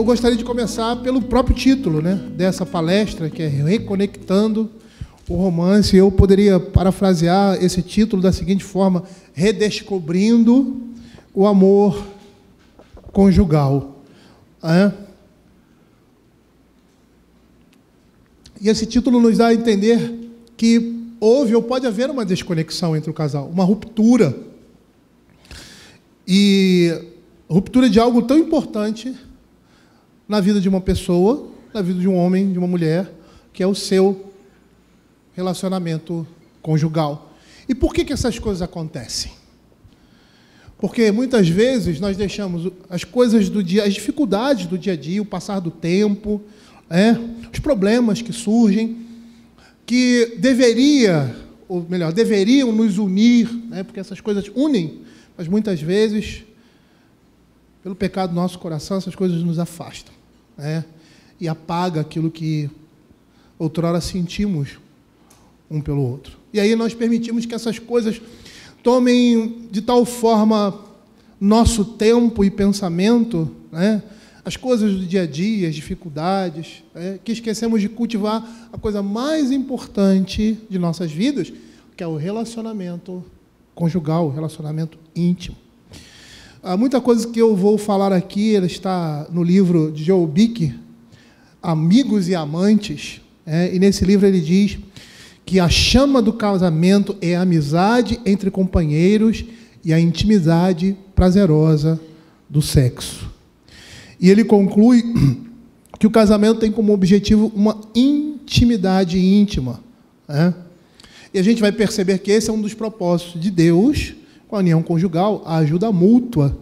gostaria de começar pelo próprio título, né, dessa palestra, que é Reconectando o Romance. Eu poderia parafrasear esse título da seguinte forma: Redescobrindo o Amor Conjugal. E esse título nos dá a entender que houve ou pode haver uma desconexão entre o casal, uma ruptura. E ruptura de algo tão importante na vida de uma pessoa, na vida de um homem, de uma mulher, que é o seu relacionamento conjugal. E por que essas coisas acontecem? Porque muitas vezes nós deixamos as coisas do dia, as dificuldades do dia a dia, o passar do tempo, os problemas que surgem, que deveriam nos unir, porque essas coisas unem, mas muitas vezes, pelo pecado do nosso coração, essas coisas nos afastam, e apaga aquilo que outrora sentimos um pelo outro. E aí nós permitimos que essas coisas tomem de tal forma nosso tempo e pensamento, as coisas do dia a dia, as dificuldades, que esquecemos de cultivar a coisa mais importante de nossas vidas, que é o relacionamento conjugal, o relacionamento íntimo. Muita coisa que eu vou falar aqui, ela está no livro de Joel Bick, Amigos e Amantes, e nesse livro ele diz que a chama do casamento é a amizade entre companheiros e a intimidade prazerosa do sexo. E ele conclui que o casamento tem como objetivo uma intimidade íntima. E a gente vai perceber que esse é um dos propósitos de Deus com a união conjugal, a ajuda mútua,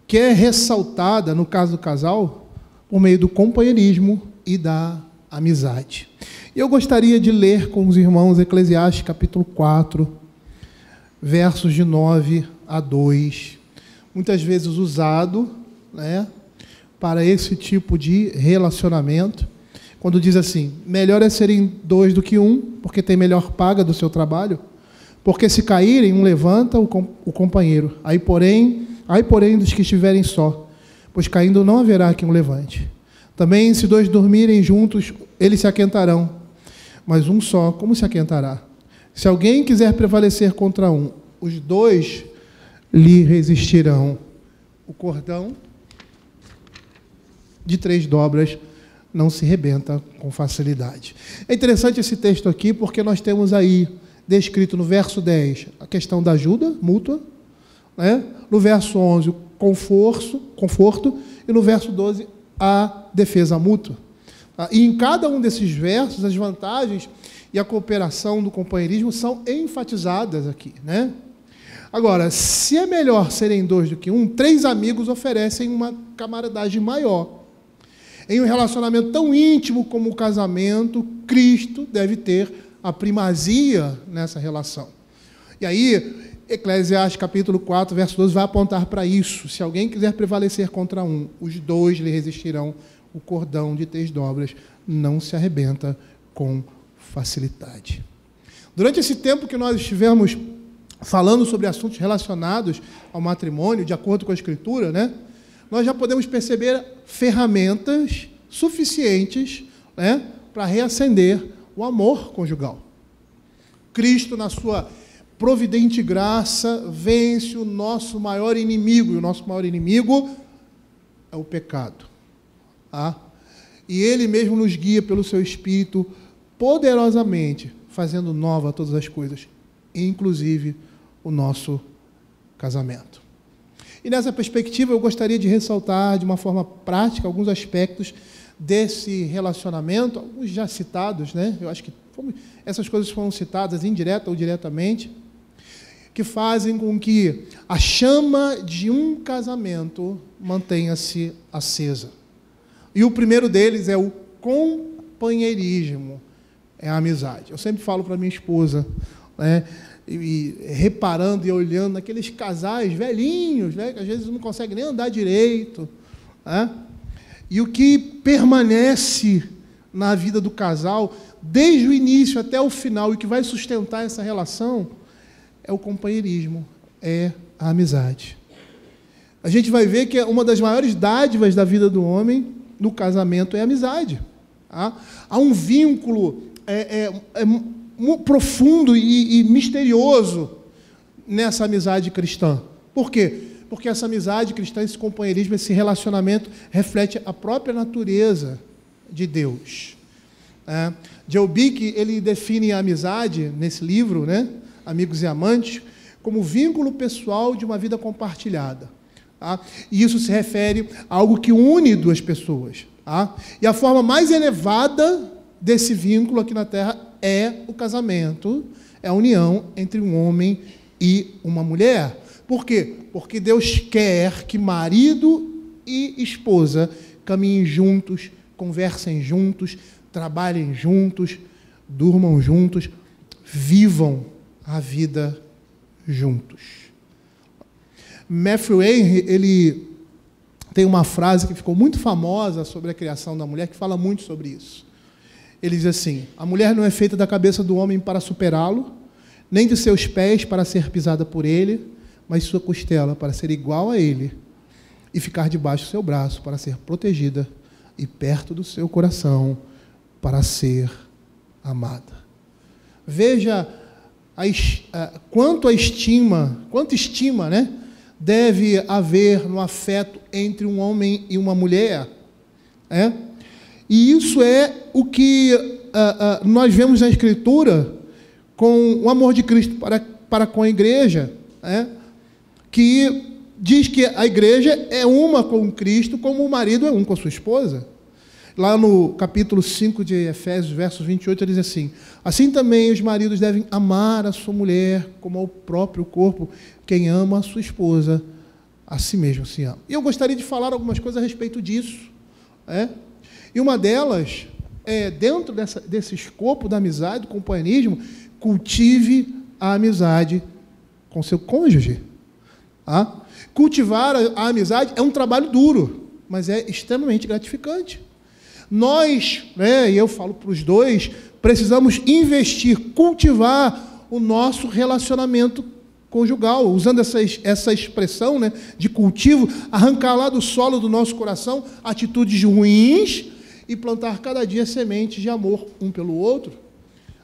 que é ressaltada, no caso do casal, por meio do companheirismo e da amizade. E eu gostaria de ler com os irmãos Eclesiastes, capítulo 4, versos de 9 a 2, muitas vezes usado, para esse tipo de relacionamento, quando diz assim: melhor é serem dois do que um, porque tem melhor paga do seu trabalho, porque se caírem, um levanta o companheiro, aí porém dos que estiverem só, pois caindo não haverá quem o levante. Também, se dois dormirem juntos, eles se aquentarão, mas um só, como se aquentará? Se alguém quiser prevalecer contra um, os dois lhe resistirão. O cordão de 3 dobras não se rebenta com facilidade. É interessante esse texto aqui, porque nós temos aí descrito no verso 10 a questão da ajuda mútua, no verso 11 o conforto, e no verso 12 a defesa mútua. E em cada um desses versos, as vantagens e a cooperação do companheirismo são enfatizadas aqui, Agora, se é melhor serem 2 do que um, 3 amigos oferecem uma camaradagem maior. Em um relacionamento tão íntimo como o casamento, Cristo deve ter a primazia nessa relação. E aí, Eclesiastes capítulo 4, verso 12, vai apontar para isso. Se alguém quiser prevalecer contra um, os 2 lhe resistirão. O cordão de 3 dobras não se arrebenta com facilidade. Durante esse tempo que nós estivemos falando sobre assuntos relacionados ao matrimônio, de acordo com a Escritura, nós já podemos perceber ferramentas suficientes para reacender o amor conjugal. Cristo, na sua providente graça, vence o nosso maior inimigo, e o nosso maior inimigo é o pecado. E Ele mesmo nos guia pelo seu Espírito poderosamente, fazendo nova todas as coisas, inclusive o nosso casamento. E nessa perspectiva eu gostaria de ressaltar de uma forma prática alguns aspectos desse relacionamento, alguns já citados, Eu acho que essas coisas foram citadas indireta ou diretamente, que fazem com que a chama de um casamento mantenha-se acesa. E o primeiro deles é o companheirismo, é a amizade. Eu sempre falo para minha esposa, e reparando e olhando naqueles casais velhinhos, que às vezes não conseguem nem andar direito, e o que permanece na vida do casal, desde o início até o final, e que vai sustentar essa relação, é o companheirismo, é a amizade. A gente vai ver que uma das maiores dádivas da vida do homem no casamento é amizade. Tá? Há um vínculo profundo e misterioso nessa amizade cristã. Por quê? Porque essa amizade cristã, esse companheirismo, esse relacionamento reflete a própria natureza de Deus. Joe Bick, ele define a amizade, nesse livro, né, Amigos e Amantes, como vínculo pessoal de uma vida compartilhada. Tá? E isso se refere a algo que une duas pessoas. Tá? E a forma mais elevada desse vínculo aqui na Terra é o casamento, é a união entre um homem e uma mulher. Por quê? Porque Deus quer que marido e esposa caminhem juntos, conversem juntos, trabalhem juntos, durmam juntos, vivam a vida juntos. Matthew Henry, ele tem uma frase que ficou muito famosa sobre a criação da mulher, que fala muito sobre isso. Ele diz assim: a mulher não é feita da cabeça do homem para superá-lo, nem de seus pés para ser pisada por ele, mas sua costela para ser igual a ele e ficar debaixo do seu braço para ser protegida e perto do seu coração para ser amada. Veja quanta estima, né, deve haver no afeto entre um homem e uma mulher. E isso é o que nós vemos na Escritura com o amor de Cristo para com a igreja, que diz que a igreja é uma com Cristo, como o marido é um com a sua esposa. Lá no capítulo 5 de Efésios, versos 28, ele diz assim: assim também os maridos devem amar a sua mulher como ao próprio corpo. Quem ama a sua esposa, a si mesmo se ama. E eu gostaria de falar algumas coisas a respeito disso. E uma delas é, dentro desse escopo da amizade, do companheirismo, cultive a amizade com seu cônjuge. Cultivar a amizade é um trabalho duro, mas é extremamente gratificante. Nós, e eu falo para os dois, precisamos investir, cultivar o nosso relacionamento conjugal, usando essa expressão, de cultivo, arrancar lá do solo do nosso coração atitudes ruins e plantar cada dia sementes de amor um pelo outro.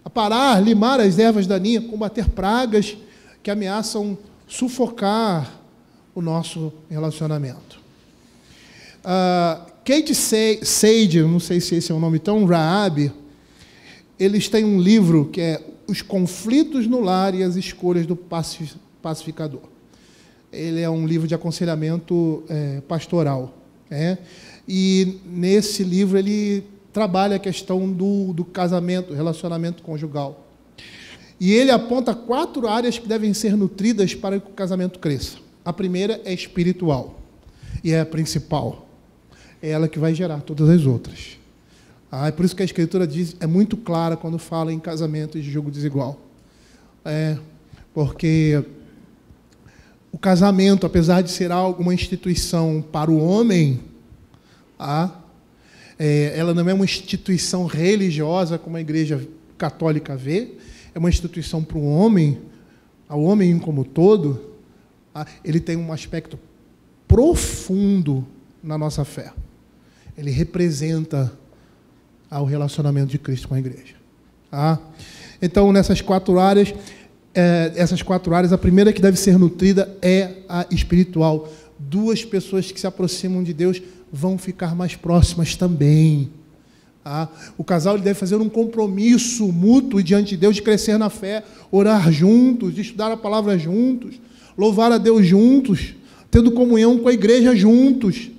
Aparar, limar as ervas daninhas, combater pragas que ameaçam sufocar o nosso relacionamento. Kate Sage, não sei se esse é o nome tão, Raab, eles têm um livro que é Os Conflitos no Lar e as Escolhas do Pacificador. Ele é um livro de aconselhamento pastoral. E nesse livro ele trabalha a questão do casamento, relacionamento conjugal. E ele aponta 4 áreas que devem ser nutridas para que o casamento cresça. A primeira é espiritual, e é a principal. É ela que vai gerar todas as outras. É por isso que a Escritura é muito clara quando fala em casamento e de julgo desigual. Porque o casamento, apesar de ser uma instituição para o homem, ela não é uma instituição religiosa como a Igreja Católica vê, é uma instituição para o homem, ao homem como todo. Ele tem um aspecto profundo na nossa fé. Ele representa o relacionamento de Cristo com a igreja. Então, nessas 4 áreas, a primeira que deve ser nutrida é a espiritual. 2 pessoas que se aproximam de Deus vão ficar mais próximas também. O casal ele deve fazer um compromisso mútuo diante de Deus de crescer na fé, orar juntos, de estudar a palavra juntos, louvar a Deus juntos, tendo comunhão com a igreja juntos.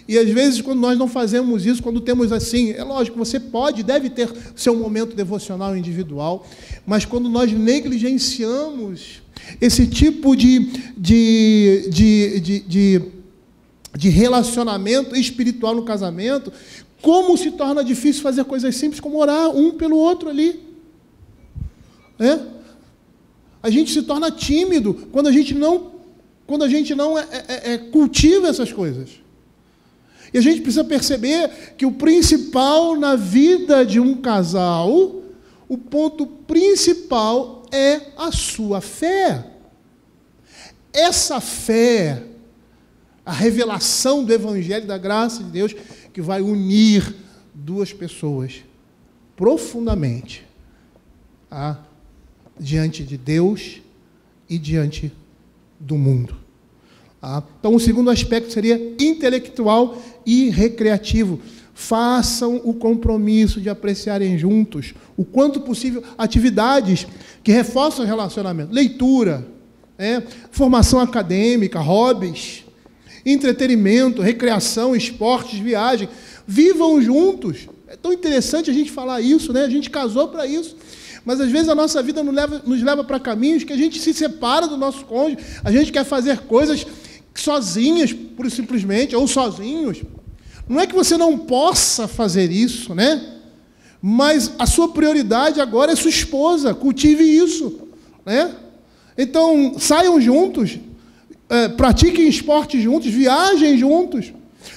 E às vezes, quando nós não fazemos isso, quando temos assim, é lógico, você deve ter seu momento devocional individual, mas quando nós negligenciamos esse tipo de relacionamento espiritual no casamento, como se torna difícil fazer coisas simples, como orar um pelo outro ali. A gente se torna tímido quando a gente não cultiva essas coisas. E a gente precisa perceber que o principal na vida de um casal, o ponto principal é a sua fé. Essa fé a revelação do Evangelho da graça de Deus que vai unir duas pessoas profundamente diante de Deus e diante do mundo. Então, o segundo aspecto seria intelectual e recreativo. Façam o compromisso de apreciarem juntos, o quanto possível, atividades que reforçam o relacionamento. Leitura, formação acadêmica, hobbies, entretenimento, recreação, esportes, viagem. Vivam juntos. É tão interessante a gente falar isso, né? A gente casou para isso. Mas, às vezes, a nossa vida nos leva para caminhos que a gente se separa do nosso cônjuge, a gente quer fazer coisas sozinhas, pura e simplesmente, ou sozinhos. Não é que você não possa fazer isso, né? Mas a sua prioridade agora é sua esposa, cultive isso, né? Então, saiam juntos, pratiquem esporte juntos, viajem juntos,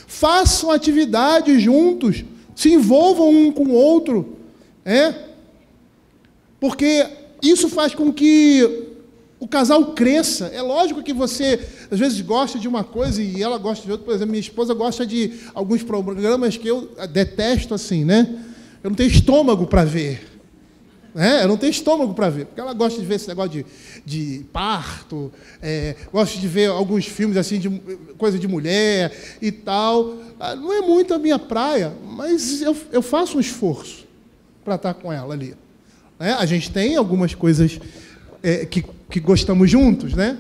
façam atividades juntos, se envolvam um com o outro, porque isso faz com que o casal cresça. É lógico que você, às vezes, gosta de uma coisa e ela gosta de outra. Por exemplo, minha esposa gosta de alguns programas que eu detesto, assim, né? Eu não tenho estômago para ver. Eu não tenho estômago para ver. Porque ela gosta de ver esse negócio de parto, gosta de ver alguns filmes, assim, de coisa de mulher e tal. Não é muito a minha praia, mas eu faço um esforço para estar com ela ali. A gente tem algumas coisas que gostamos juntos, né?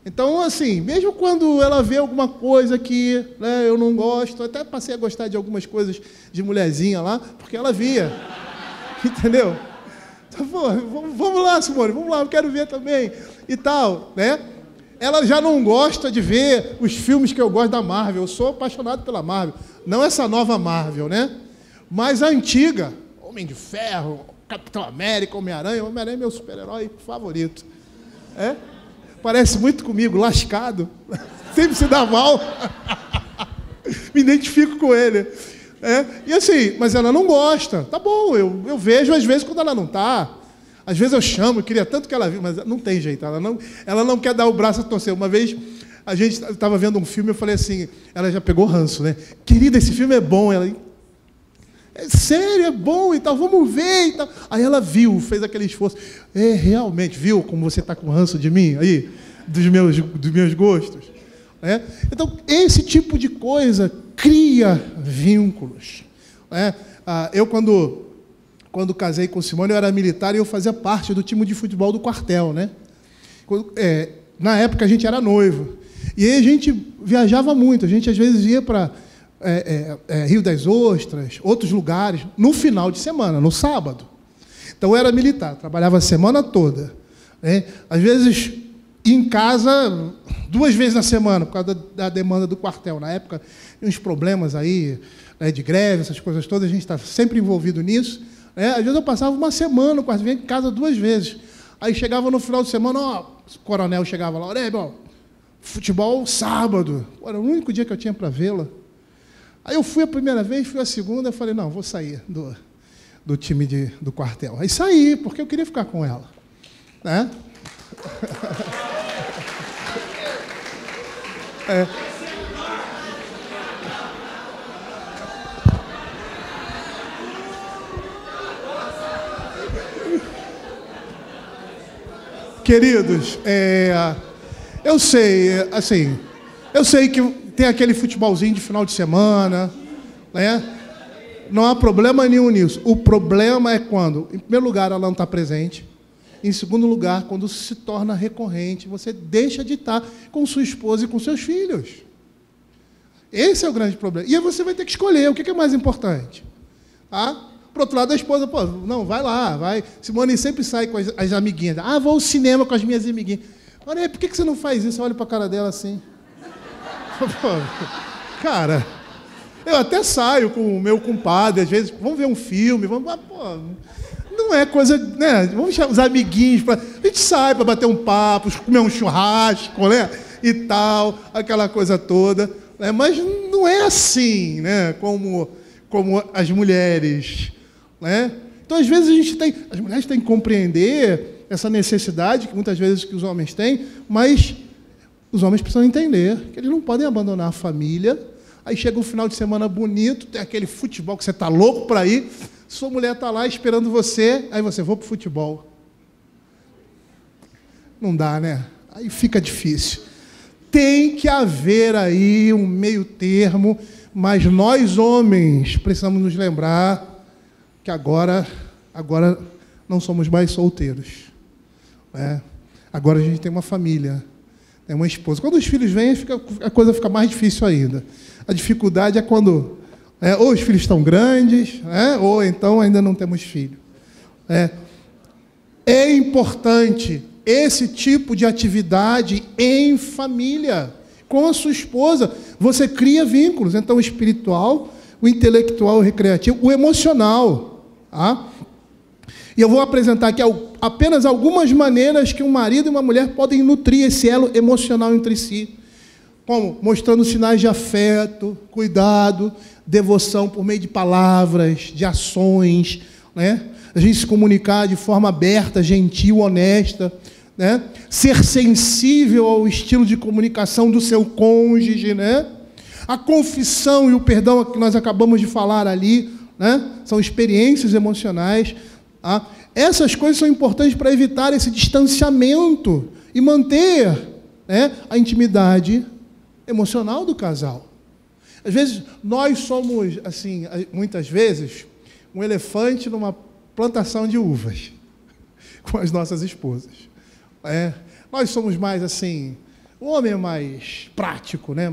Então, assim, mesmo quando ela vê alguma coisa que eu não gosto, até passei a gostar de algumas coisas de mulherzinha lá, porque ela via, entendeu? Então, vamos lá, Simone, vamos lá, eu quero ver também, e tal, né? Ela já não gosta de ver os filmes que eu gosto da Marvel. Eu sou apaixonado pela Marvel, não essa nova Marvel, né? Mas a antiga, Homem de Ferro, Capitão América, Homem-Aranha. Homem-Aranha é meu super-herói favorito. Parece muito comigo, lascado. Sempre se dá mal. Me identifico com ele. E assim, mas ela não gosta. Tá bom, eu vejo às vezes quando ela não está. Às vezes eu chamo, eu queria tanto que ela viu, mas não tem jeito. Ela não quer dar o braço a torcer. Uma vez a gente estava vendo um filme, eu falei assim, ela já pegou ranço, né? Querida, esse filme é bom. Ela... sério, é bom e tal, vamos ver e tal. Aí ela viu, fez aquele esforço. Realmente, viu como você está com ranço de mim, aí, dos meus gostos? Então, esse tipo de coisa cria vínculos. Eu, quando casei com Simone, eu era militar e eu fazia parte do time de futebol do quartel, né? Na época, a gente era noivo. E aí a gente viajava muito, a gente às vezes ia para... Rio das Ostras, outros lugares, no final de semana, no sábado. Então, eu era militar, trabalhava a semana toda. Às vezes, em casa, 2 vezes na semana, por causa da demanda do quartel. Na época, tinha uns problemas aí, de greve, essas coisas todas, a gente está sempre envolvido nisso. Às vezes, eu passava uma semana, quase vinha em casa 2 vezes. Aí, chegava no final de semana, o coronel chegava lá, Aurélio, futebol sábado. Era o único dia que eu tinha para vê-la. Aí eu fui a primeira vez, fui a segunda, eu falei, não, vou sair do time do quartel. Aí saí, porque eu queria ficar com ela. Queridos, eu sei, assim, eu sei que tem aquele futebolzinho de final de semana, né? Não há problema nenhum nisso. O problema é quando, em primeiro lugar, ela não está presente. Em segundo lugar, quando se torna recorrente, você deixa de estar com sua esposa e com seus filhos. Esse é o grande problema. E aí você vai ter que escolher o que é mais importante. Por outro lado, a esposa, não, vai lá, vai. Simone sempre sai com as amiguinhas. Vou ao cinema com as minhas amiguinhas. Olha, por que você não faz isso? Olha para a cara dela assim. Cara, eu até saio com o meu compadre, às vezes, vamos ver um filme, não é coisa, né? Vamos chamar os amiguinhos, a gente sai para bater um papo, comer um churrasco, né? E tal, aquela coisa toda, né? Mas não é assim, né? Como as mulheres, né? Então, às vezes, as mulheres têm que compreender essa necessidade, que muitas vezes que os homens têm, mas Os homens precisam entender que eles não podem abandonar a família. Aí chega um final de semana bonito, tem aquele futebol que você está louco para ir, sua mulher está lá esperando você, aí você, vou para o futebol. Não dá, né? Aí fica difícil. Tem que haver aí um meio termo, mas nós, homens, precisamos nos lembrar que agora não somos mais solteiros. Né? Agora a gente tem uma família, tem uma esposa. Quando os filhos vêm, a coisa fica mais difícil ainda. A dificuldade é quando ou os filhos estão grandes, ou então ainda não temos filho. É importante esse tipo de atividade em família, com a sua esposa. Você cria vínculos, então o espiritual, o intelectual, o recreativo, o emocional. Tá? E eu vou apresentar aqui apenas algumas maneiras que um marido e uma mulher podem nutrir esse elo emocional entre si. Como? Mostrando sinais de afeto, cuidado, devoção por meio de palavras, de ações, né? A gente se comunicar de forma aberta, gentil, honesta, né? Ser sensível ao estilo de comunicação do seu cônjuge, né? A confissão e o perdão que nós acabamos de falar ali, né? São experiências emocionais. Tá? Essas coisas são importantes para evitar esse distanciamento e manter, né, a intimidade emocional do casal. Às vezes, nós somos, assim, muitas vezes, um elefante numa plantação de uvas com as nossas esposas. Nós somos mais, assim, o homem é mais prático, né?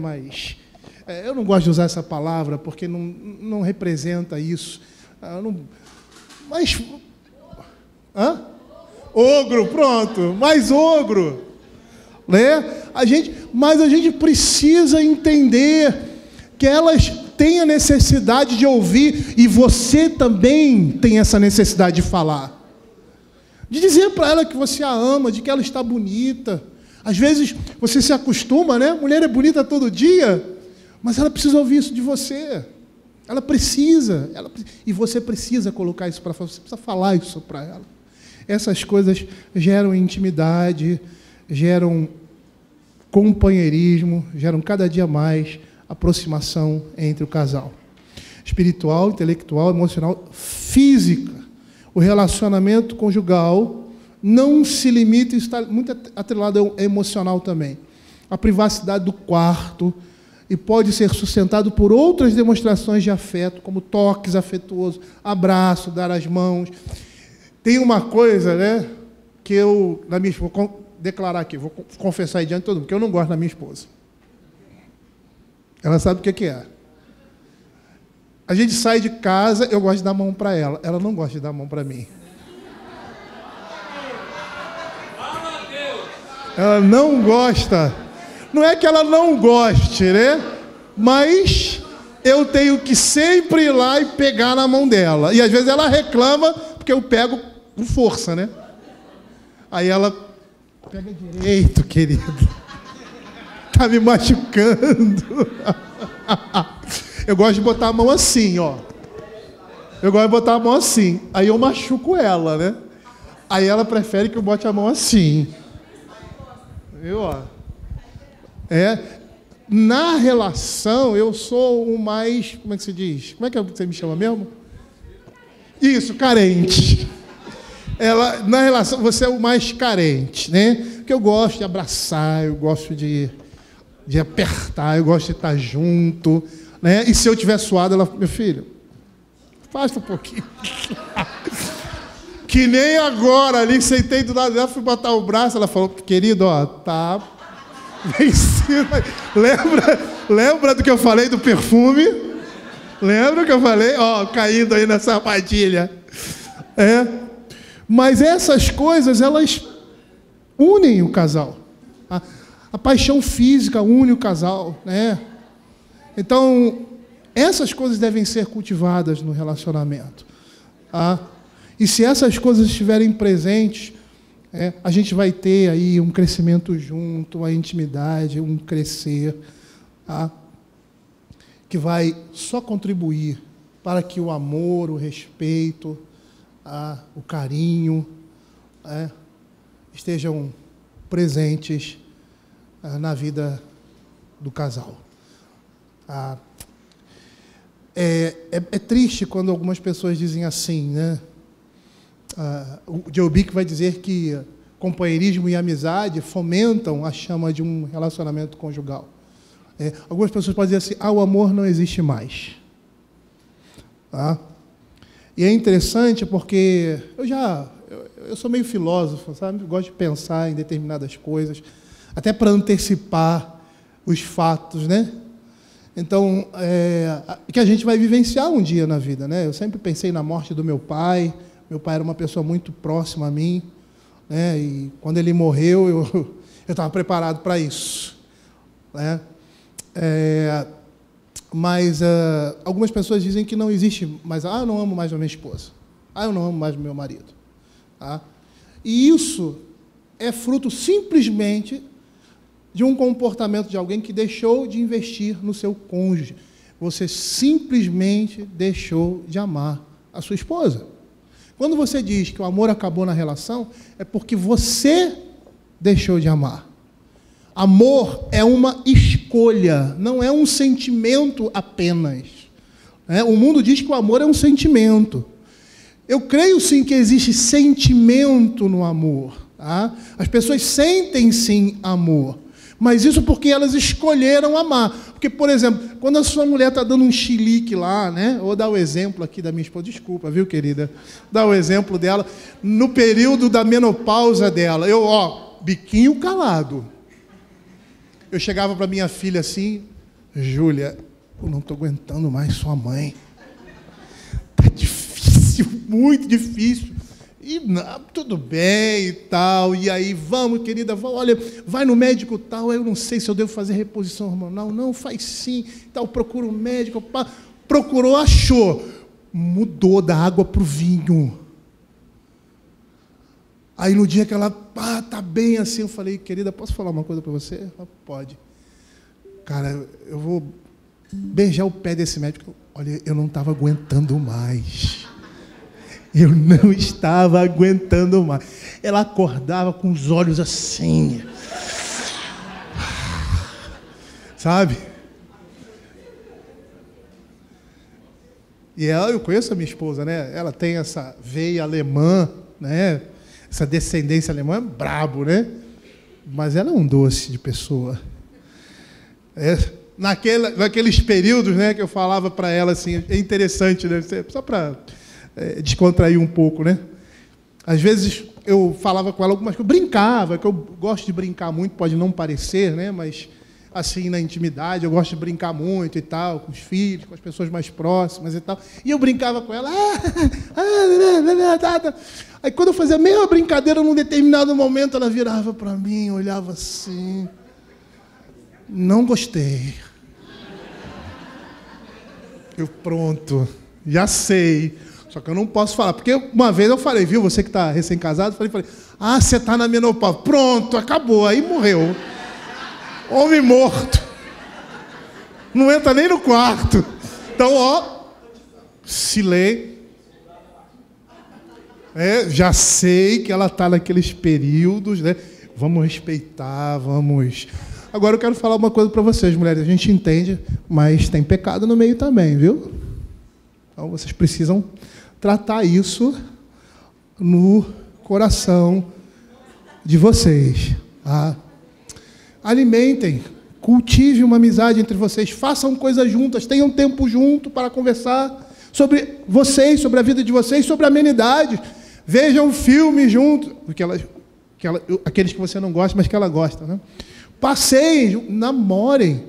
Eu não gosto de usar essa palavra porque não representa isso. Mas... Ogro, pronto, mais ogro. Né? Mas a gente precisa entender que elas têm a necessidade de ouvir, e você também tem essa necessidade de falar. De dizer para ela que você a ama, de que ela está bonita. Às vezes você se acostuma, né? Mulher é bonita todo dia, mas ela precisa ouvir isso de você. Ela precisa, e você precisa colocar isso para fora, você precisa falar isso para ela. Essas coisas geram intimidade, geram companheirismo, geram cada dia mais aproximação entre o casal. Espiritual, intelectual, emocional, física. O relacionamento conjugal não se limita, está muito atrelado ao emocional também. A privacidade do quarto, e pode ser sustentado por outras demonstrações de afeto, como toques afetuosos, abraço, dar as mãos. Tem uma coisa, né, que eu, vou declarar aqui, vou confessar aí diante de todo mundo, que eu não gosto da minha esposa. Ela sabe o que é. A gente sai de casa, eu gosto de dar a mão para ela. Ela não gosta de dar a mão para mim. Ela não gosta. Não é que ela não goste, né? Mas eu tenho que sempre ir lá e pegar na mão dela. E às vezes ela reclama, porque eu pego com força, né? Aí ela pega direito, querido. Tá me machucando. Eu gosto de botar a mão assim, ó. Eu gosto de botar a mão assim. Aí eu machuco ela, né? Aí ela prefere que eu bote a mão assim. Viu, ó? Na relação, eu sou o mais... Como é que se diz? Como é que você me chama mesmo? Isso, carente. Na relação, você é o mais carente, né? Porque eu gosto de abraçar, eu gosto de apertar, eu gosto de estar junto, né? E se eu estiver suado, ela... Meu filho, afasta um pouquinho. Que nem agora, ali, sentei do lado dela, fui botar o braço, ela falou, querido, ó, tá... Lembra do que eu falei do perfume? Lembra que eu falei? Ó, caindo aí nessa armadilha. Mas essas coisas, elas unem o casal. A paixão física une o casal, né? Então, essas coisas devem ser cultivadas no relacionamento. E se essas coisas estiverem presentes, a gente vai ter aí um crescimento junto, uma intimidade, um crescer, que vai só contribuir para que o amor, o respeito, o carinho estejam presentes na vida do casal. É triste quando algumas pessoas dizem assim, né? O Joe Bick vai dizer que companheirismo e amizade fomentam a chama de um relacionamento conjugal. Algumas pessoas podem dizer assim, o amor não existe mais. Tá? E é interessante porque eu sou meio filósofo, sabe? Eu gosto de pensar em determinadas coisas, até para antecipar os fatos, né? Então, que a gente vai vivenciar um dia na vida, né? Eu sempre pensei na morte do meu pai. Meu pai era uma pessoa muito próxima a mim, né? E quando ele morreu, eu estava preparado para isso, né? Mas algumas pessoas dizem que não existe mais, eu não amo mais a minha esposa, eu não amo mais o meu marido. Tá? E isso é fruto simplesmente de um comportamento de alguém que deixou de investir no seu cônjuge. Você simplesmente deixou de amar a sua esposa. Quando você diz que o amor acabou na relação, é porque você deixou de amar. Amor é uma escolha, não é um sentimento apenas. O mundo diz que o amor é um sentimento. Eu creio sim que existe sentimento no amor. Tá? As pessoas sentem sim amor, mas isso porque elas escolheram amar. Porque, por exemplo, quando a sua mulher está dando um chilique lá, né? Vou dar o exemplo aqui da minha esposa, desculpa, viu, querida? Dá o exemplo dela, no período da menopausa dela, biquinho calado. Eu chegava para minha filha assim, Júlia, eu não estou aguentando mais sua mãe. Está difícil, muito difícil. E tudo bem e tal. E aí, vamos, querida, olha, vai no médico tal. Eu não sei se eu devo fazer reposição hormonal. Não, faz sim. Tal, procura um médico. Procurou, achou. Mudou da água para o vinho. Aí no dia que ela, tá bem assim, eu falei, querida, posso falar uma coisa para você? Ela, pode. Cara, eu vou beijar o pé desse médico. Olha, eu não estava aguentando mais. Eu não estava aguentando mais. Ela acordava com os olhos assim. Sabe? E eu conheço a minha esposa, né? Ela tem essa veia alemã, né? Essa descendência alemã, brabo, né? Mas ela é um doce de pessoa. Naqueles períodos, né, que eu falava para ela assim, é interessante, né? Só para descontrair um pouco, né? Às vezes eu falava com ela algumas coisas, eu brincava, que eu gosto de brincar muito, pode não parecer, né? Mas assim, na intimidade, eu gosto de brincar muito e tal, com os filhos, com as pessoas mais próximas e tal. E eu brincava com ela. Aí quando eu fazia a mesma brincadeira, num determinado momento, ela virava para mim, olhava assim. Não gostei. Eu, pronto, já sei. Só que eu não posso falar. Porque uma vez eu falei, viu, você que está recém-casado, falei, você está na menopausa. Pronto, acabou, aí morreu. Homem morto. Não entra nem no quarto. Então, silêncio. Já sei que ela está naqueles períodos, né? Vamos respeitar, vamos... Agora eu quero falar uma coisa para vocês, mulheres. A gente entende, mas tem pecado no meio também, viu? Então, vocês precisam tratar isso no coração de vocês, tá? Alimentem, cultive uma amizade entre vocês, façam coisas juntas, tenham tempo junto para conversar sobre vocês, sobre a vida de vocês, sobre amenidades. Vejam filme junto, aqueles que você não gosta, mas que ela gosta, né? Passeiem, namorem.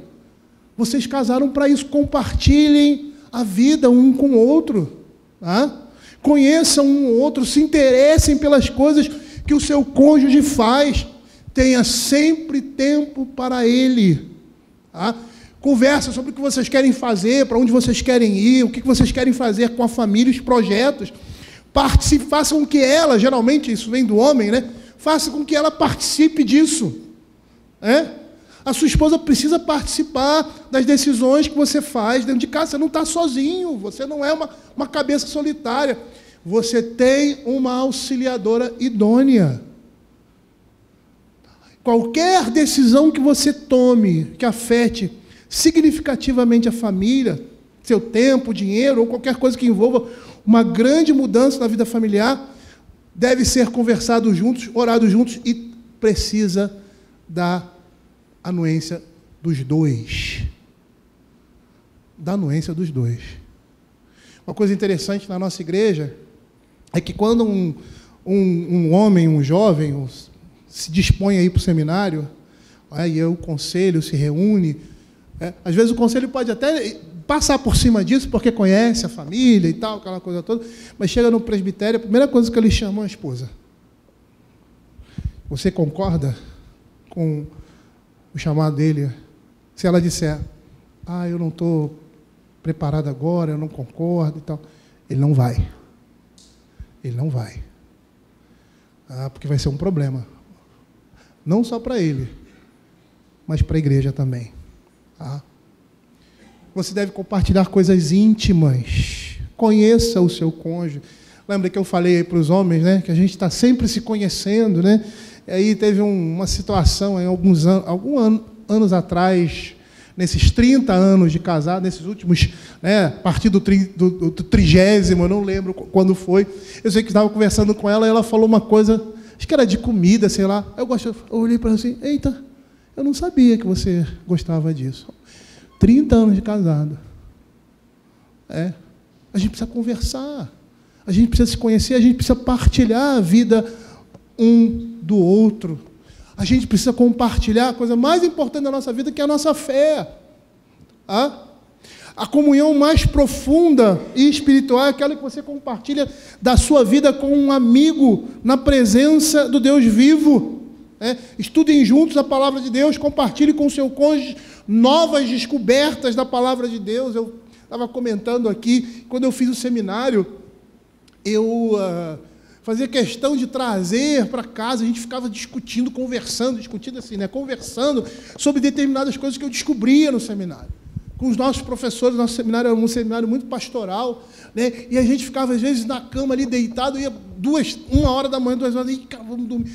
Vocês casaram para isso, compartilhem a vida um com o outro. Tá? Conheçam um ou outro, se interessem pelas coisas que o seu cônjuge faz. Tenha sempre tempo para ele. Tá? Conversa sobre o que vocês querem fazer, para onde vocês querem ir, o que vocês querem fazer com a família, os projetos. Façam com que ela, geralmente isso vem do homem, né? Faça com que ela participe disso. A sua esposa precisa participar das decisões que você faz dentro de casa. Você não está sozinho, você não é uma cabeça solitária. Você tem uma auxiliadora idônea. Qualquer decisão que você tome que afete significativamente a família, seu tempo, dinheiro ou qualquer coisa que envolva uma grande mudança na vida familiar, deve ser conversado juntos, orado juntos e precisa da anuência dos dois. Da anuência dos dois. Uma coisa interessante na nossa igreja é que quando um homem, um jovem, se dispõe a ir para o seminário, e o conselho se reúne, às vezes o conselho pode até passar por cima disso, porque conhece a família e tal, aquela coisa toda, mas chega no presbitério, a primeira coisa que eles chamam é a esposa. Você concorda com o chamado dele? Se ela disser, eu não estou preparado agora, eu não concordo e tal, ele não vai. Ele não vai. Porque vai ser um problema. Não só para ele, mas para a igreja também. Você deve compartilhar coisas íntimas. Conheça o seu cônjuge. Lembra que eu falei aí para os homens, né, que a gente está sempre se conhecendo, né? E aí teve uma situação, aí, alguns anos atrás, nesses 30 anos de casado, nesses últimos, a partir do 30º, eu não lembro quando foi, eu sei que estava conversando com ela e ela falou uma coisa, acho que era de comida, sei lá. Eu olhei para ela assim, eita, eu não sabia que você gostava disso. 30 anos de casado. A gente precisa conversar, a gente precisa se conhecer, a gente precisa partilhar a vida um do outro. A gente precisa compartilhar a coisa mais importante da nossa vida, que é a nossa fé. A comunhão mais profunda e espiritual é aquela que você compartilha da sua vida com um amigo na presença do Deus vivo. Estudem juntos a palavra de Deus, compartilhe com o seu cônjuge novas descobertas da palavra de Deus. Eu estava comentando aqui, quando eu fiz o seminário, eu fazia questão de trazer para casa, a gente ficava discutindo sobre determinadas coisas que eu descobria no seminário. Com os nossos professores, nosso seminário era um seminário muito pastoral, né? E a gente ficava, às vezes, na cama ali deitado, ia 1h da manhã, 2 horas, e vamos dormir.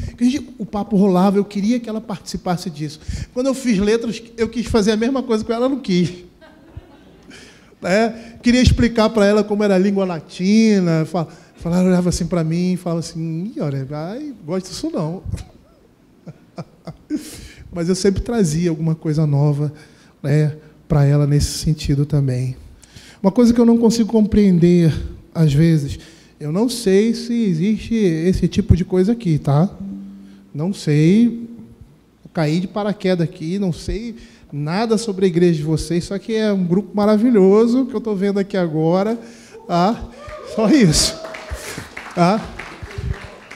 O papo rolava, eu queria que ela participasse disso. Quando eu fiz letras, eu quis fazer a mesma coisa com ela, ela não quis. Queria explicar para ela como era a língua latina, ela olhava assim para mim e falava assim, olha, gosto disso não. Mas eu sempre trazia alguma coisa nova, para ela nesse sentido também. Uma coisa que eu não consigo compreender, às vezes, eu não sei se existe esse tipo de coisa aqui, tá? Não sei, caí de paraquedas aqui, não sei nada sobre a igreja de vocês, só que é um grupo maravilhoso que eu estou vendo aqui agora, só isso.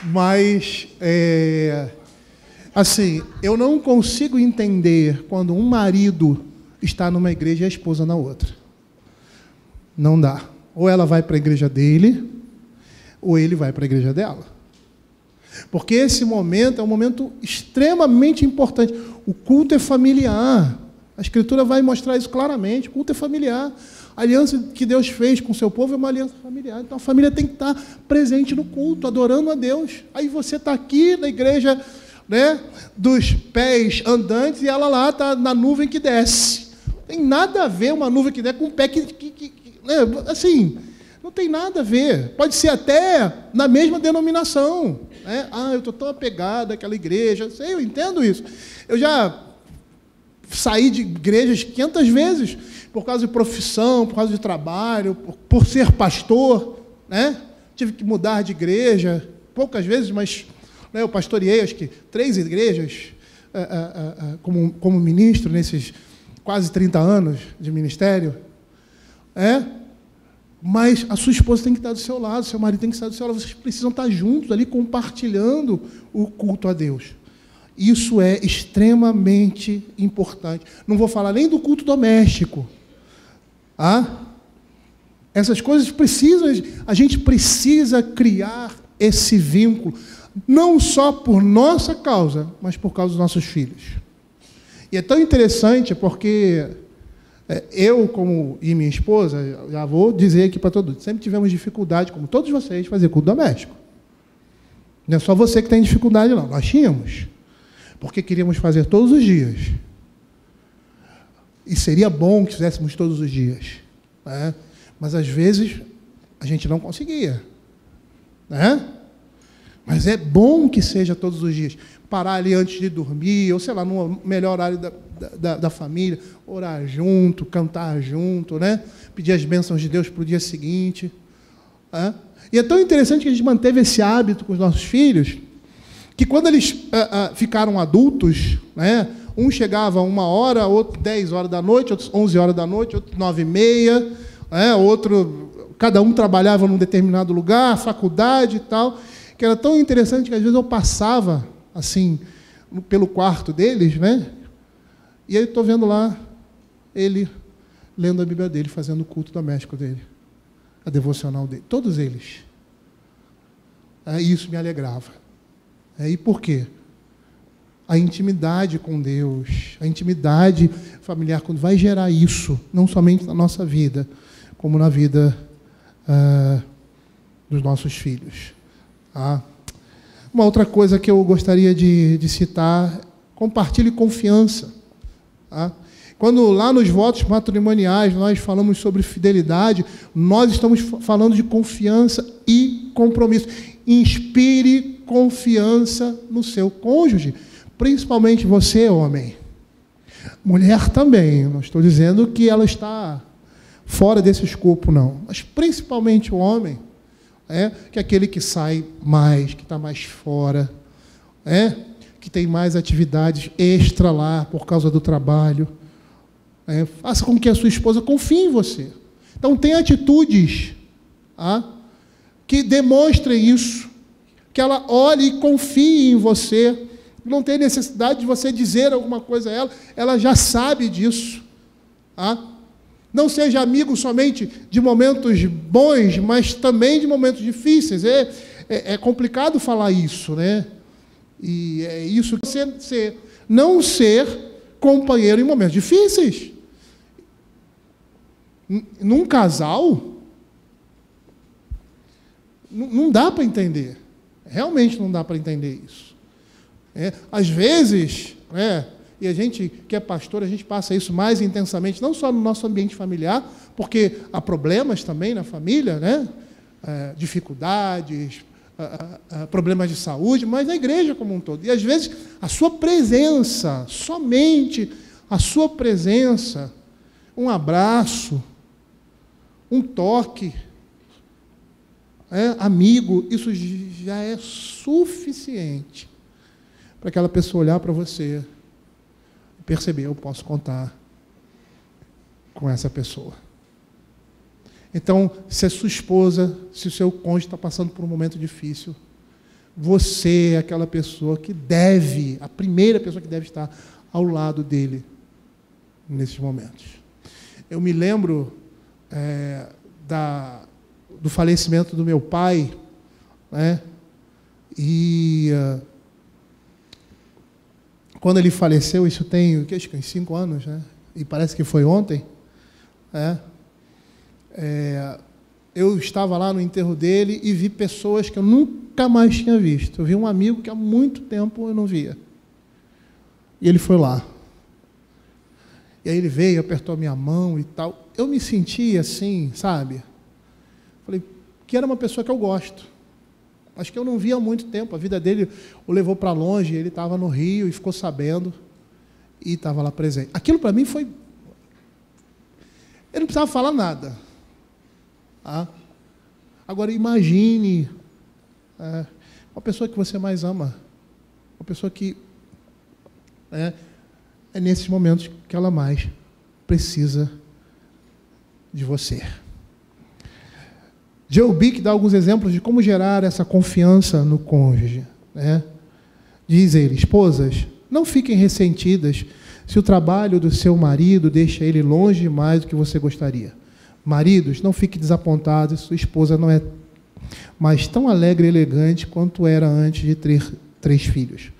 Mas, assim, eu não consigo entender quando um marido está numa igreja e a esposa na outra. Não dá. Ou ela vai para a igreja dele, ou ele vai para a igreja dela. Porque esse momento é um momento extremamente importante. O culto é familiar. A Escritura vai mostrar isso claramente. O culto é familiar. A aliança que Deus fez com o seu povo é uma aliança familiar. Então a família tem que estar presente no culto, adorando a Deus. Aí você está aqui na igreja, dos pés andantes e ela lá está na nuvem que desce. Não tem nada a ver uma nuvem que desce com um pé assim, não tem nada a ver. Pode ser até na mesma denominação. Eu estou tão apegado àquela igreja. Eu entendo isso. Eu já saí de igrejas 500 vezes por causa de profissão, por causa de trabalho, por ser pastor, tive que mudar de igreja, poucas vezes, mas eu pastoreei, acho que 3 igrejas como ministro, nesses quase 30 anos de ministério. Mas a sua esposa tem que estar do seu lado, seu marido tem que estar do seu lado, vocês precisam estar juntos ali, compartilhando o culto a Deus. Isso é extremamente importante. Não vou falar nem do culto doméstico. Essas coisas precisam, a gente precisa criar esse vínculo, não só por nossa causa, mas por causa dos nossos filhos. E é tão interessante porque eu, e minha esposa, já vou dizer aqui para todos, sempre tivemos dificuldade, como todos vocês, fazer culto doméstico. Não é só você que tem dificuldade, não. Nós tínhamos. porque queríamos fazer todos os dias. E seria bom que fizéssemos todos os dias, né? Mas às vezes a gente não conseguia, né? Mas é bom que seja todos os dias. Parar ali antes de dormir, ou sei lá, no melhor horário da família, orar junto, cantar junto, né? Pedir as bênçãos de Deus para o dia seguinte. Né? E é tão interessante que a gente manteve esse hábito com os nossos filhos, que quando eles ficaram adultos, né? Um chegava 1h, outro 10 horas da noite, outro 11 horas da noite, outro 9h30, né? Outro, cada um trabalhava num determinado lugar, faculdade e tal, que era tão interessante que às vezes eu passava assim pelo quarto deles, né? E aí estou vendo lá ele lendo a Bíblia dele, fazendo o culto doméstico dele, a devocional dele, todos eles. Isso me alegrava. E por quê? A intimidade com Deus, a intimidade familiar, quando vai gerar isso, não somente na nossa vida, como na vida dos nossos filhos. Uma outra coisa que eu gostaria de citar, compartilhe confiança. Quando lá nos votos matrimoniais nós falamos sobre fidelidade, nós estamos falando de confiança e compromisso. Inspire confiança no seu cônjuge, principalmente você, homem. Mulher também, não estou dizendo que ela está fora desse escopo, não. Mas principalmente o homem, que é aquele que sai mais, que está mais fora, que tem mais atividades extra lá por causa do trabalho. Faça com que a sua esposa confie em você. Então, tem atitudes que demonstrem isso, que ela olhe e confie em você. Não tem necessidade de você dizer alguma coisa a ela, ela já sabe disso. Não seja amigo somente de momentos bons, mas também de momentos difíceis. É complicado falar isso, né? E é isso que você não ser companheiro em momentos difíceis. Num casal, não dá para entender. Realmente não dá para entender isso. Às vezes, e a gente que é pastor, a gente passa isso mais intensamente, não só no nosso ambiente familiar, porque há problemas também na família, né? Dificuldades, problemas de saúde, mas na igreja como um todo. E às vezes a sua presença, somente a sua presença, um abraço, um toque, amigo, isso já é suficiente para aquela pessoa olhar para você e perceber, eu posso contar com essa pessoa. Então, se a sua esposa, se o seu cônjuge está passando por um momento difícil, você é aquela pessoa que deve, a primeira pessoa que deve estar ao lado dele nesses momentos. Eu me lembro do falecimento do meu pai, né? E quando ele faleceu, isso tem, acho que uns 5 anos, né? E parece que foi ontem, eu estava lá no enterro dele e vi pessoas que eu nunca mais tinha visto. Eu vi um amigo que há muito tempo eu não via. E ele foi lá. E aí ele veio, apertou a minha mão e tal. Eu me senti assim, sabe? Falei, que era uma pessoa que eu gosto. Acho que eu não via há muito tempo. A vida dele o levou para longe. Ele estava no Rio e ficou sabendo. E estava lá presente. Aquilo para mim foi... Eu não precisava falar nada. Agora, imagine uma pessoa que você mais ama. Uma pessoa que... é nesses momentos que ela mais precisa de você. Joe Bick dá alguns exemplos de como gerar essa confiança no cônjuge. Diz ele, esposas, não fiquem ressentidas se o trabalho do seu marido deixa ele longe demais do que você gostaria. Maridos, não fiquem desapontados se sua esposa não é mais tão alegre e elegante quanto era antes de ter 3 filhos.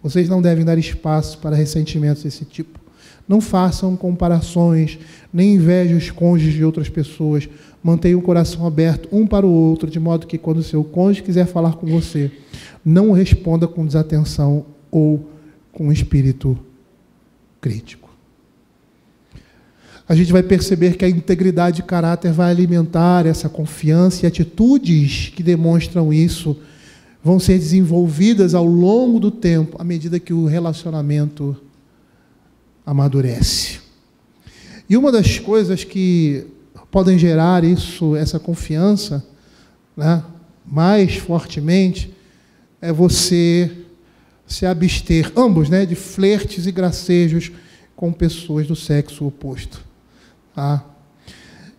Vocês não devem dar espaço para ressentimentos desse tipo. Não façam comparações, nem invejem os cônjuges de outras pessoas. Mantenham o coração aberto um para o outro, de modo que, quando o seu cônjuge quiser falar com você, não responda com desatenção ou com um espírito crítico. A gente vai perceber que a integridade de caráter vai alimentar essa confiança, e atitudes que demonstram isso vão ser desenvolvidas ao longo do tempo, à medida que o relacionamento amadurece. E uma das coisas que podem gerar isso, essa confiança, né, mais fortemente, é você se abster, ambos, né, de flertes e gracejos com pessoas do sexo oposto. Tá?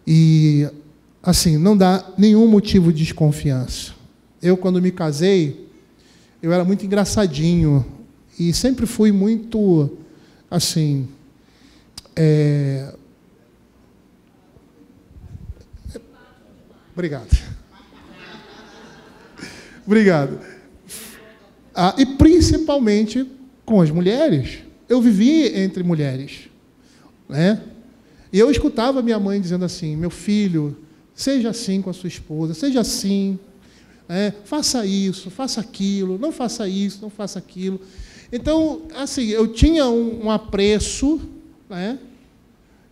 E, assim, não dá nenhum motivo de desconfiança. Eu, quando me casei, eu era muito engraçadinho e sempre fui muito, assim, Obrigado. Obrigado. E principalmente com as mulheres. Eu vivi entre mulheres, né? E eu escutava minha mãe dizendo assim: meu filho, seja assim com a sua esposa, seja assim, faça isso, faça aquilo, não faça isso, não faça aquilo. Então, assim, eu tinha um apreço, né,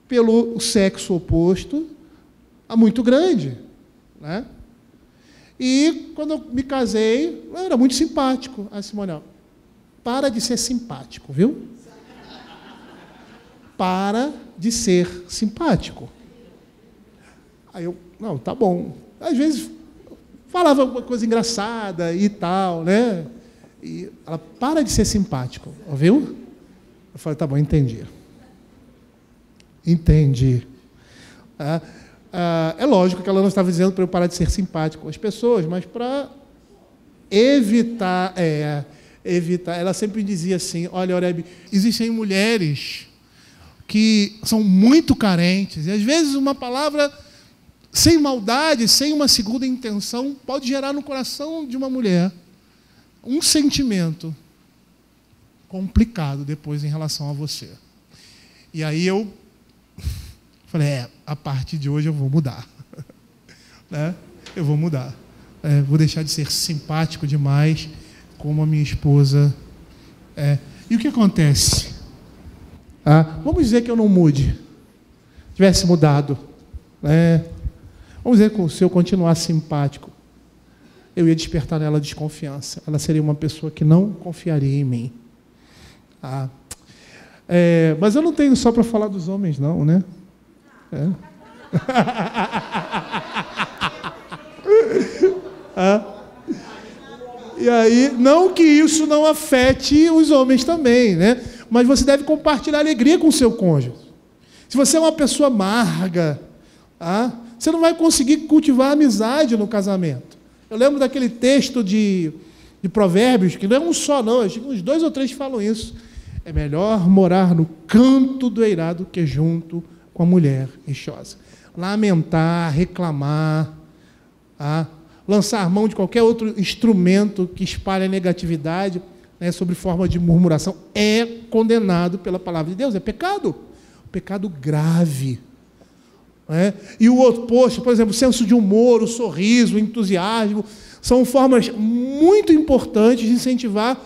pelo sexo oposto muito grande, né? E quando eu me casei, eu era muito simpático. A Simone, para de ser simpático, viu? Para de ser simpático. Aí eu, não, tá bom. Às vezes falava alguma coisa engraçada e tal, né? E ela, para de ser simpático, viu? Eu falei, tá bom, entendi. Entendi. É lógico que ela não estava dizendo para eu parar de ser simpático com as pessoas, mas para evitar, evitar. Ela sempre dizia assim: olha, Oreb, existem mulheres que são muito carentes, e às vezes uma palavra sem maldade, sem uma segunda intenção, pode gerar no coração de uma mulher um sentimento complicado depois em relação a você. E aí eu falei, a partir de hoje eu vou mudar. Né? Eu vou mudar. Vou deixar de ser simpático demais, como a minha esposa é. E o que acontece? Vamos dizer que eu não mude. Tivesse mudado. Vamos dizer que se eu continuasse simpático, eu ia despertar nela desconfiança. Ela seria uma pessoa que não confiaria em mim. Mas eu não tenho só para falar dos homens, não, né? E aí, não que isso não afete os homens também, né? Mas você deve compartilhar alegria com o seu cônjuge. Se você é uma pessoa amarga, você não vai conseguir cultivar amizade no casamento. Eu lembro daquele texto de Provérbios, que não é um só, não, uns 2 ou 3 que falam isso. É melhor morar no canto do eirado que junto com a mulher rixosa. Lamentar, reclamar, lançar mão de qualquer outro instrumento que espalhe a negatividade, né, sob forma de murmuração, é condenado pela palavra de Deus, é pecado. Pecado grave. Né? E o oposto, por exemplo, o senso de humor, o sorriso, o entusiasmo, são formas muito importantes de incentivar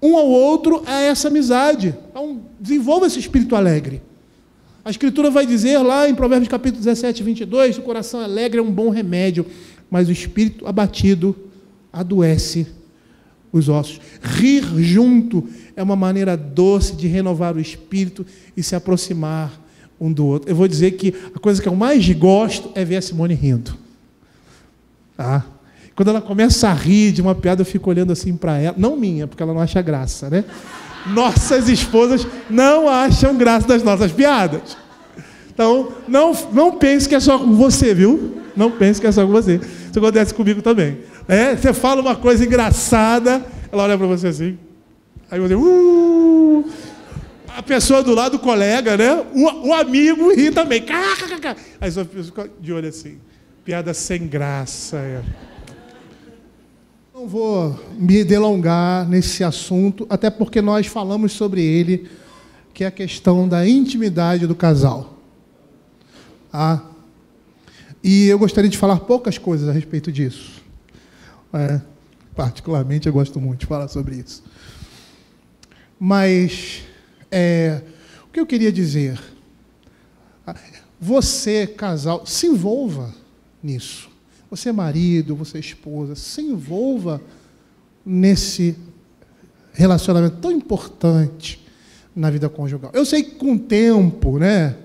um ao outro a essa amizade. Então, desenvolva esse espírito alegre. A Escritura vai dizer lá em Provérbios capítulo 17, 22, o coração alegre é um bom remédio, mas o espírito abatido adoece os ossos. Rir junto é uma maneira doce de renovar o espírito e se aproximar um do outro. Eu vou dizer que a coisa que eu mais gosto é ver a Simone rindo. Quando ela começa a rir de uma piada, eu fico olhando assim para ela. Não minha, porque ela não acha graça, né? Nossas esposas não acham graça das nossas piadas. Então, não pense que é só com você, viu? Não pense que é só com você. Isso acontece comigo também. Você fala uma coisa engraçada, ela olha para você assim. Aí você... A pessoa do lado, o colega, né? O amigo ri também. Aí só fica de olho assim. Piada sem graça. Não vou me delongar nesse assunto, até porque nós falamos sobre ele, que é a questão da intimidade do casal. E eu gostaria de falar poucas coisas a respeito disso. Particularmente, eu gosto muito de falar sobre isso. Mas o que eu queria dizer? Você, casal, se envolva nisso. Você, marido, você, esposa, se envolva nesse relacionamento tão importante na vida conjugal. Eu sei que com o tempo, né?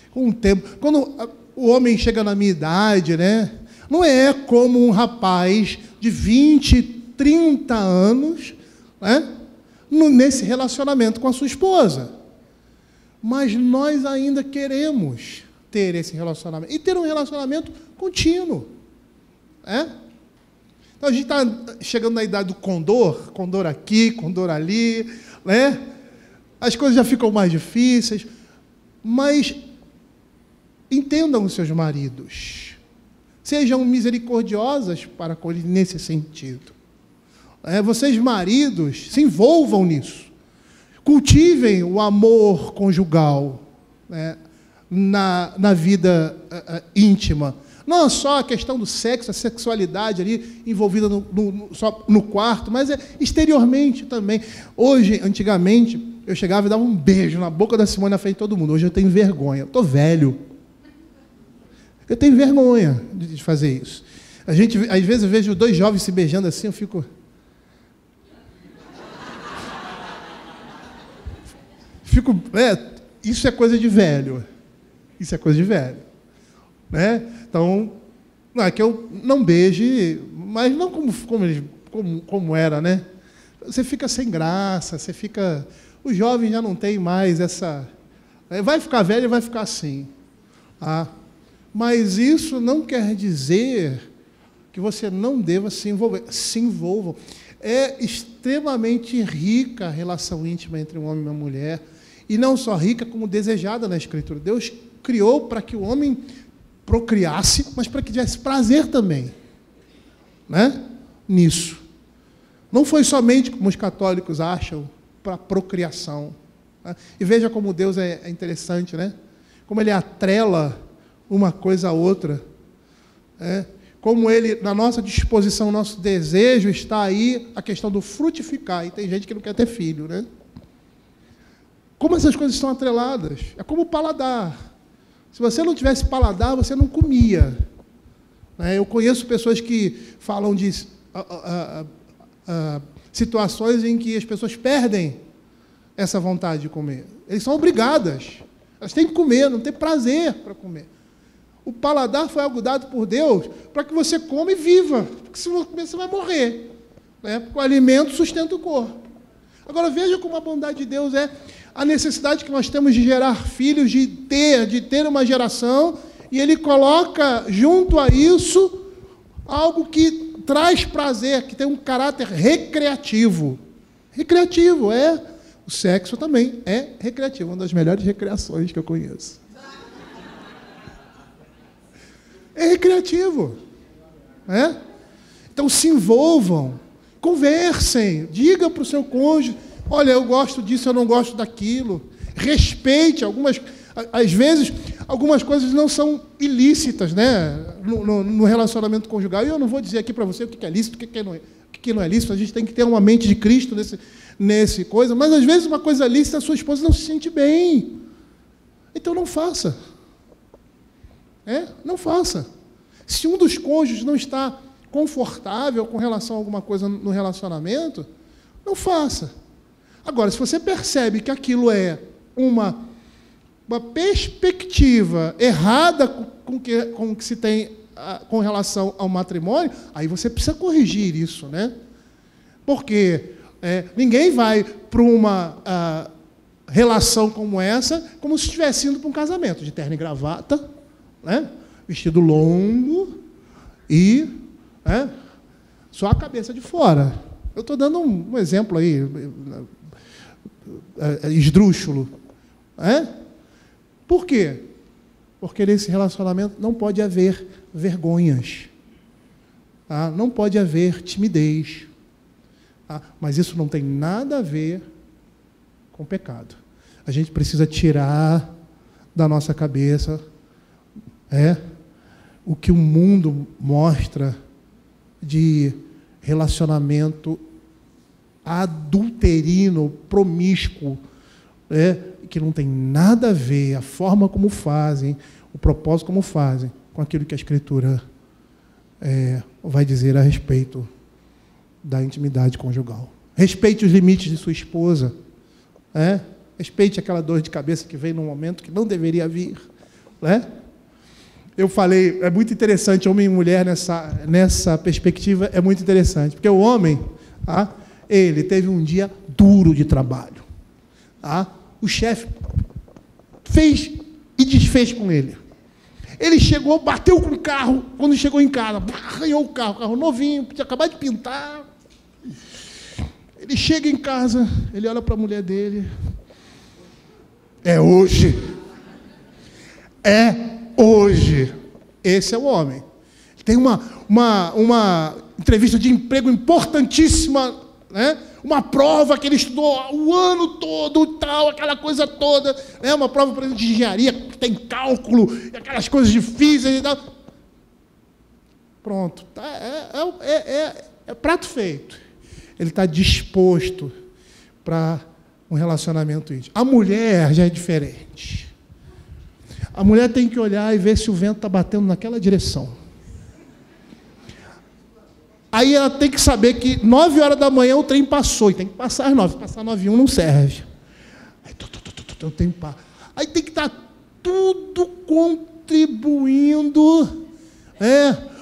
Com o tempo, quando o homem chega na minha idade, né? Não é como um rapaz de 20, 30 anos, né? Nesse relacionamento com a sua esposa. Mas nós ainda queremos ter esse relacionamento. E ter um relacionamento contínuo. Então, a gente está chegando na idade do condor aqui, condor ali, né? As coisas já ficam mais difíceis, mas entendam os seus maridos. Sejam misericordiosas para com eles nesse sentido. Vocês, maridos, se envolvam nisso. Cultivem o amor conjugal, né, na vida íntima. Não só a questão do sexo, a sexualidade ali envolvida só no quarto, mas exteriormente também. Hoje, antigamente, eu chegava e dava um beijo na boca da Simone na frente de todo mundo. Hoje eu tenho vergonha. Eu estou velho. Eu tenho vergonha de fazer isso. Às vezes eu vejo dois jovens se beijando assim, eu fico... isso é coisa de velho. Isso é coisa de velho. Né? Então, não é que eu não beije, mas não como era, né? Você fica sem graça, você fica... O jovem já não tem mais essa... Vai ficar velho e vai ficar assim. Mas isso não quer dizer que você não deva se envolver. Se envolvam. É extremamente rica a relação íntima entre um homem e uma mulher. E não só rica, como desejada na Escritura. Deus criou para que o homem procriasse, mas para que tivesse prazer também, né? Nisso. Não foi somente, como os católicos acham, para a procriação. Né? E veja como Deus é interessante, né? Como Ele atrela uma coisa à outra. Como Ele, na nossa disposição, nosso desejo, está aí a questão do frutificar. E tem gente que não quer ter filho, né? Como essas coisas estão atreladas? É como o paladar. Se você não tivesse paladar, você não comia. Eu conheço pessoas que falam de situações em que as pessoas perdem essa vontade de comer. Eles são obrigadas. Elas têm que comer, não têm prazer para comer. O paladar foi algo dado por Deus para que você coma e viva. Porque se você comer, você vai morrer. Porque o alimento sustenta o corpo. Agora, veja como a bondade de Deus é a necessidade que nós temos de gerar filhos, de ter uma geração, e Ele coloca junto a isso algo que traz prazer, que tem um caráter recreativo. Recreativo, o sexo também é recreativo, uma das melhores recreações que eu conheço. É recreativo. Então, se envolvam, conversem, diga para o seu cônjuge, olha, eu gosto disso, eu não gosto daquilo. Respeite às vezes, algumas coisas não são ilícitas, né? No relacionamento conjugal. E eu não vou dizer aqui para você o que é lícito, o que não é lícito. A gente tem que ter uma mente de Cristo nesse coisa. Mas, às vezes, uma coisa lícita, a sua esposa não se sente bem. Então, não faça. Não faça. Se um dos cônjuges não está confortável com relação a alguma coisa no relacionamento, não faça. Agora, se você percebe que aquilo é uma perspectiva errada com que se tem com relação ao matrimônio, aí você precisa corrigir isso, né? Porque ninguém vai para uma relação como essa como se estivesse indo para um casamento, de terno e gravata, né? Vestido longo e só a cabeça de fora. Eu estou dando um exemplo aí, esdrúxulo. Por quê? Porque nesse relacionamento não pode haver vergonhas. Não pode haver timidez. Mas isso não tem nada a ver com pecado. A gente precisa tirar da nossa cabeça o que o mundo mostra de relacionamento adulterino, promíscuo, que não tem nada a ver a forma como fazem, o propósito como fazem, com aquilo que a Escritura vai dizer a respeito da intimidade conjugal. Respeite os limites de sua esposa. Respeite aquela dor de cabeça que vem num momento que não deveria vir. Eu falei, é muito interessante, homem e mulher nessa perspectiva é muito interessante, porque o homem, ele teve um dia duro de trabalho. O chefe fez e desfez com ele. Ele chegou, bateu com o carro, quando chegou em casa, arranhou o carro novinho, tinha acabado de pintar. Ele chega em casa, ele olha para a mulher dele. É hoje. É hoje. Esse é o homem. Tem uma entrevista de emprego importantíssima, uma prova que ele estudou o ano todo, tal, aquela coisa toda, uma prova, por exemplo, de engenharia, que tem cálculo, aquelas coisas difíceis e tal. Pronto. É prato feito. Ele está disposto para um relacionamento íntimo. A mulher já é diferente. A mulher tem que olhar e ver se o vento está batendo naquela direção. Aí ela tem que saber que 9 horas da manhã o trem passou, e tem que passar às 9. Se passar 9h01 não serve. Aí tem que estar tudo contribuindo.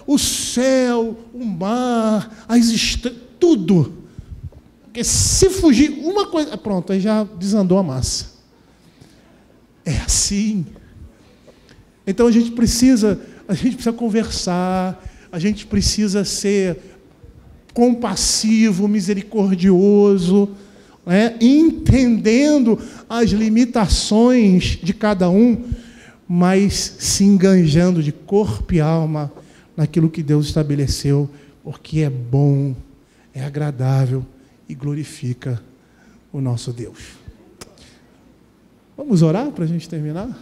O céu, o mar, as estrelas, tudo. Porque se fugir uma coisa, pronto, aí já desandou a massa. É assim. Então a gente precisa conversar, a gente precisa ser compassivo, misericordioso, entendendo as limitações de cada um, mas se enganjando de corpo e alma naquilo que Deus estabeleceu, porque é bom, é agradável e glorifica o nosso Deus. Vamos orar para a gente terminar?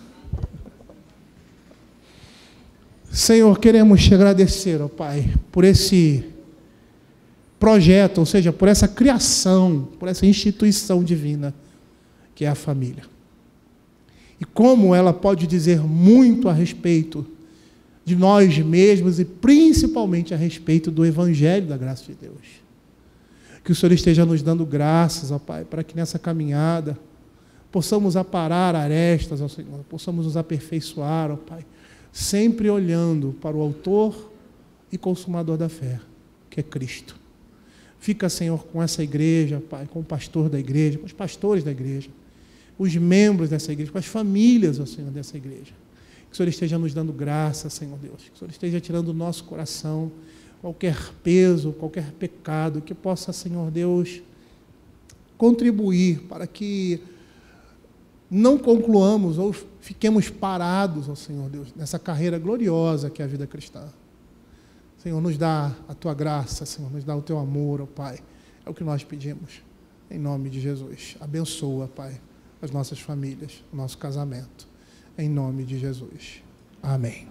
Senhor, queremos te agradecer, ó Pai, por esse projeto, ou seja, por essa criação, por essa instituição divina que é a família. E como ela pode dizer muito a respeito de nós mesmos e principalmente a respeito do Evangelho da graça de Deus. Que o Senhor esteja nos dando graças, ó Pai, para que nessa caminhada possamos aparar arestas, ó Senhor, possamos nos aperfeiçoar, ó Pai, sempre olhando para o autor e consumador da fé, que é Cristo. Fica, Senhor, com essa igreja, Pai, com o pastor da igreja, com os pastores da igreja, os membros dessa igreja, com as famílias, ó Senhor, dessa igreja. Que o Senhor esteja nos dando graça, Senhor Deus. Que o Senhor esteja tirando do nosso coração qualquer peso, qualquer pecado, que possa, Senhor Deus, contribuir para que não concluamos ou fiquemos parados, ó Senhor Deus, nessa carreira gloriosa que é a vida cristã. Senhor, nos dá a Tua graça, Senhor, nos dá o Teu amor, ó Pai. É o que nós pedimos, em nome de Jesus. Abençoa, Pai, as nossas famílias, o nosso casamento, em nome de Jesus. Amém.